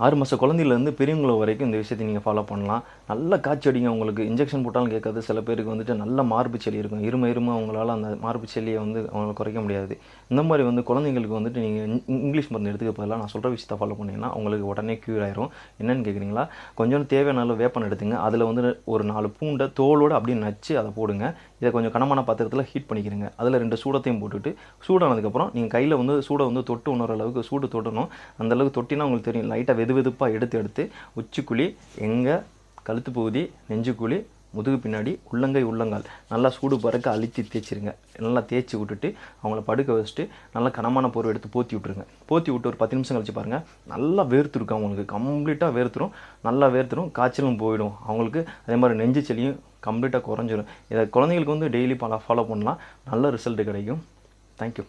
6 மாத குழந்தையிலேருந்து பெரியவங்கள வரைக்கும் இந்த விஷயத்தை நீங்கள் ஃபாலோ பண்ணலாம். நல்லா காய்ச்சி அடிங்க. உங்களுக்கு இன்ஜெக்ஷன் போட்டாலும் கேட்காது. சில பேருக்கு வந்துட்டு நல்ல மார்பு சளி இருக்கும். இரும அவங்களால அந்த மார்பு சளியை வந்து அவங்கள குறைக்க முடியாது. இந்த மாதிரி வந்து குழந்தைங்களுக்கு வந்துட்டு நீங்கள் இங்கிலீஷ் மருந்து எடுத்துக்க பதிலாக நான் சொல்கிற விஷயத்தை ஃபாலோ பண்ணிங்கன்னா உங்களுக்கு உடனே க்யூர் ஆயிரும். என்னென்னு கேட்குறீங்களா? கொஞ்சம் தேவையான அளவு வேப்பெண்ணெய் எடுத்துங்க. அதில் வந்து ஒரு 4 பூண்டை தோலோடு அப்படியே நச்சு அதை போடுங்க. இதை கொஞ்சம் கனமான பாத்திரத்தில் ஹீட் பண்ணிக்கிறங்க. அதில் 2 சூடத்தையும் போட்டுட்டு சூடானதுக்கப்புறம் நீங்கள் கையில் வந்து சூடை வந்து தொட்டு உணர அளவுக்கு சூடு தொட்டணும். அந்தளவுக்கு தொட்டினா உங்களுக்கு தெரியும். லைட்டாக வெதுப்பாக எடுத்து உச்சிக்குழி, எங்கே கழுத்து பகுதி, நெஞ்சுக்குழி, முதுகு பின்னாடி, உள்ளங்கால் நல்லா சூடு பறக்க அழுத்தி தேய்ச்சிருங்க. நல்லா தேய்ச்சி விட்டுட்டு அவங்கள படுக்க வச்சுட்டு நல்லா கனமான போர்வை எடுத்து போற்றி விட்ருங்க. போற்றி விட்டு ஒரு 10 நிமிஷம் கழிச்சு பாருங்கள். நல்லா வேர்த்துருக்கும். அவங்களுக்கு கம்ப்ளீட்டாக வேர்த்துரும். நல்லா வேர்த்துரும். காய்ச்சலும் போயிடும் அவங்களுக்கு. அதே மாதிரி நெஞ்சு சளியும் கம்ப்ளீட்டாக குறைஞ்சிரும். இதை குழந்தைங்களுக்கு வந்து டெய்லி ஃபாலோ பண்ணலாம். நல்ல ரிசல்ட் கிடைக்கும். தேங்க்யூ.